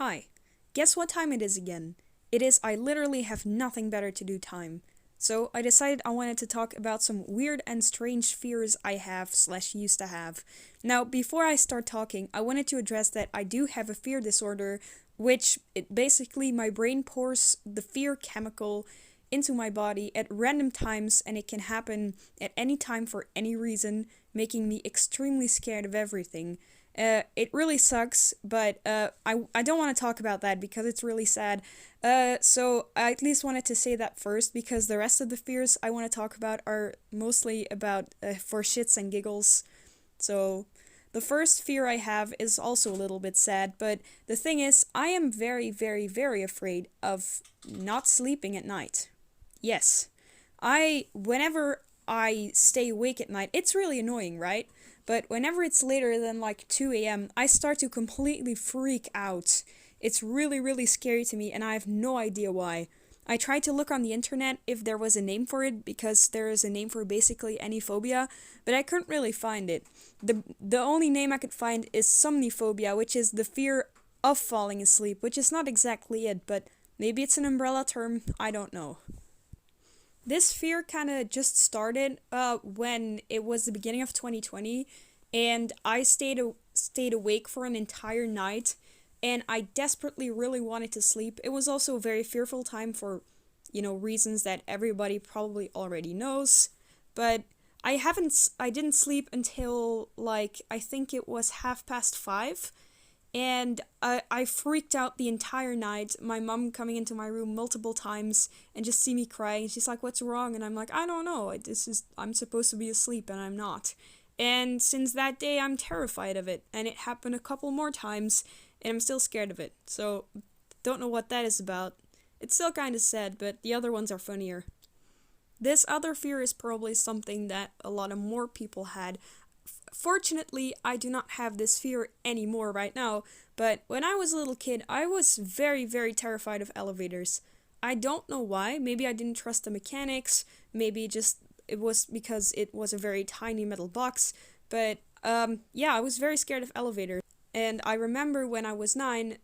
Hi. Guess what time it is again? It is I literally have nothing better to do time. So I decided I wanted to talk about some weird and strange fears I have slash used to have. Now, before I start talking, I wanted to address that I do have a fear disorder, which basically my brain pours the fear chemical into my body at random times, and it can happen at any time for any reason, making me extremely scared of everything. It really sucks, but I don't want to talk about that because it's really sad. So I at least wanted to say that first because the rest of the fears I want to talk about are mostly about for shits and giggles. So the first fear I have is also a little bit sad, but the thing is, I am very, very, very afraid of not sleeping at night. Yes. Whenever I stay awake at night, it's really annoying, right? But whenever it's later than like 2 a.m., I start to completely freak out. It's really, really scary to me, and I have no idea why. I tried to look on the internet if there was a name for it, because there is a name for basically any phobia, but I couldn't really find it. The only name I could find is Somniphobia, which is the fear of falling asleep, which is not exactly it, but maybe it's an umbrella term, I don't know. This fear kind of just started when it was the beginning of 2020, and I stayed awake for an entire night, and I desperately really wanted to sleep. It was also a very fearful time for, reasons that everybody probably already knows, but I didn't sleep until like I think it was 5:30, and I freaked out the entire night. My mom coming into my room multiple times and just see me crying. She's like, "What's wrong?" And I'm like, "I don't know. I'm supposed to be asleep and I'm not." And since that day, I'm terrified of it. And it happened a couple more times, and I'm still scared of it. So, don't know what that is about. It's still kind of sad, but the other ones are funnier. This other fear is probably something that a lot of more people had. Fortunately, I do not have this fear anymore right now, but when I was a little kid, I was very, very terrified of elevators. I don't know why. Maybe I didn't trust the mechanics, maybe just it was because it was a very tiny metal box, but yeah, I was very scared of elevators. And I remember when I was 9,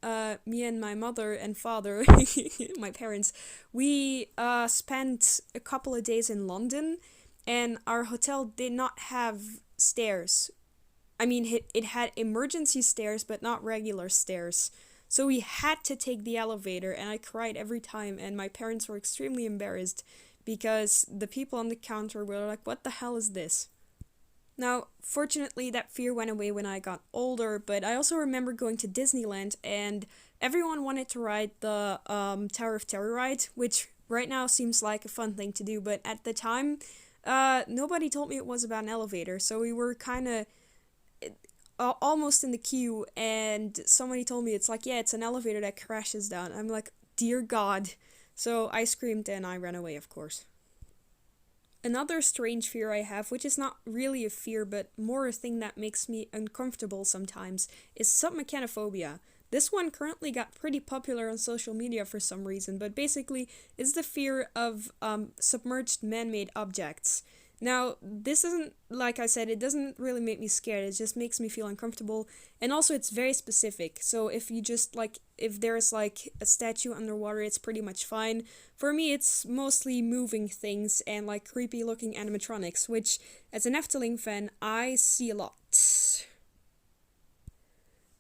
me and my mother and father, my parents, we spent a couple of days in London, and our hotel did not have stairs. I mean, it had emergency stairs, but not regular stairs. So we had to take the elevator, and I cried every time, and my parents were extremely embarrassed because the people on the counter were like, "What the hell is this?" Now, fortunately, that fear went away when I got older, but I also remember going to Disneyland, and everyone wanted to ride the Tower of Terror ride, which right now seems like a fun thing to do, but at the time, nobody told me it was about an elevator, so we were kind of almost in the queue, and somebody told me it's like, yeah, it's an elevator that crashes down. I'm like, dear God. So I screamed and I ran away, of course. Another strange fear I have, which is not really a fear but more a thing that makes me uncomfortable sometimes, is submechanophobia. This one currently got pretty popular on social media for some reason, but basically it's the fear of submerged man-made objects. Now, this isn't, like I said, it doesn't really make me scared, it just makes me feel uncomfortable, and also it's very specific, so if you just, if there's, a statue underwater, it's pretty much fine. For me, it's mostly moving things and, creepy-looking animatronics, which, as an Efteling fan, I see a lot.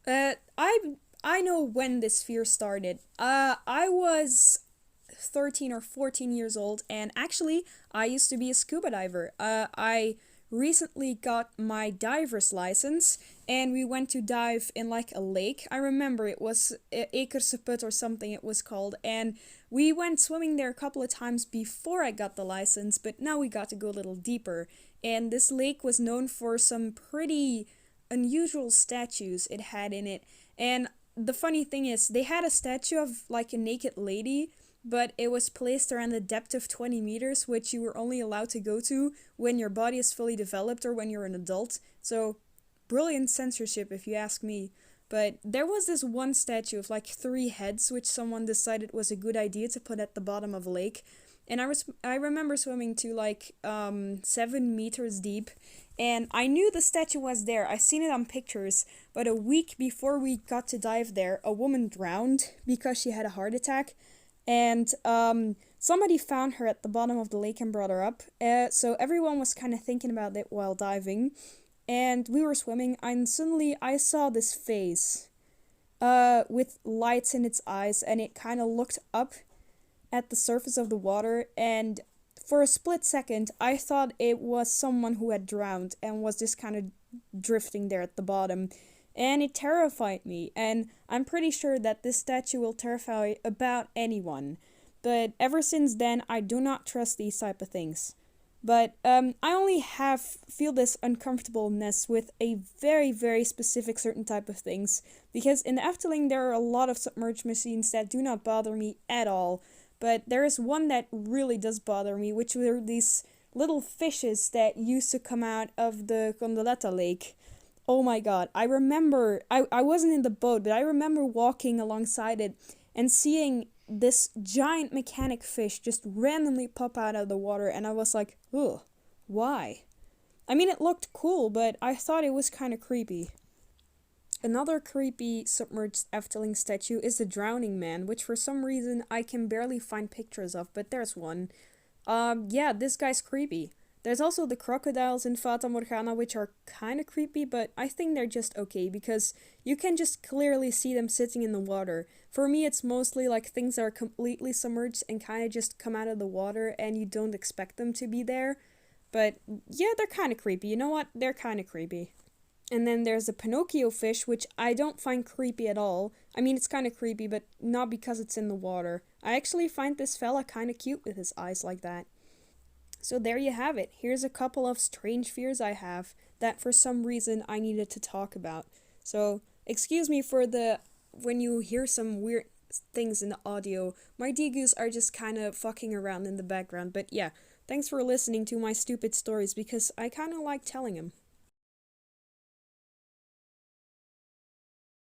I know when this fear started. I was 13 or 14 years old, and actually I used to be a scuba diver. I recently got my diver's license, and we went to dive in a lake. I remember it was Ekerseput or something it was called, and we went swimming there a couple of times before I got the license, but now we got to go a little deeper. And this lake was known for some pretty unusual statues it had in it. And the funny thing is, they had a statue of a naked lady, but it was placed around the depth of 20 meters, which you were only allowed to go to when your body is fully developed or when you're an adult. So, brilliant censorship if you ask me. But there was this one statue of 3 heads, which someone decided was a good idea to put at the bottom of a lake. And I remember swimming to like 7 meters deep, and I knew the statue was there. I seen it on pictures, but a week before we got to dive there, a woman drowned because she had a heart attack, and somebody found her at the bottom of the lake and brought her up. So everyone was kind of thinking about it while diving, and we were swimming, and suddenly I saw this face, with lights in its eyes, and it kind of looked up at the surface of the water, and for a split second, I thought it was someone who had drowned and was just kind of drifting there at the bottom. And it terrified me, and I'm pretty sure that this statue will terrify about anyone. But ever since then, I do not trust these type of things. But I only feel this uncomfortableness with a very, very specific certain type of things. Because in the Efteling, there are a lot of submerged machines that do not bother me at all. But there is one that really does bother me, which were these little fishes that used to come out of the Gondoletta Lake. Oh my god, I remember, I wasn't in the boat, but I remember walking alongside it and seeing this giant mechanic fish just randomly pop out of the water, and I was like, ugh, why? I mean, it looked cool, but I thought it was kind of creepy. Another creepy submerged Efteling statue is the Drowning Man, which for some reason I can barely find pictures of, but there's one. Yeah, this guy's creepy. There's also the crocodiles in Fata Morgana, which are kind of creepy, but I think they're just okay, because you can just clearly see them sitting in the water. For me, it's mostly like things that are completely submerged and kind of just come out of the water, and you don't expect them to be there. But yeah, they're kind of creepy. You know what? They're kind of creepy. And then there's the Pinocchio Fish, which I don't find creepy at all. I mean, it's kind of creepy, but not because it's in the water. I actually find this fella kind of cute with his eyes like that. So there you have it. Here's a couple of strange fears I have that for some reason I needed to talk about. So, excuse me for when you hear some weird things in the audio. My degus are just kind of fucking around in the background. But yeah, thanks for listening to my stupid stories, because I kind of like telling them.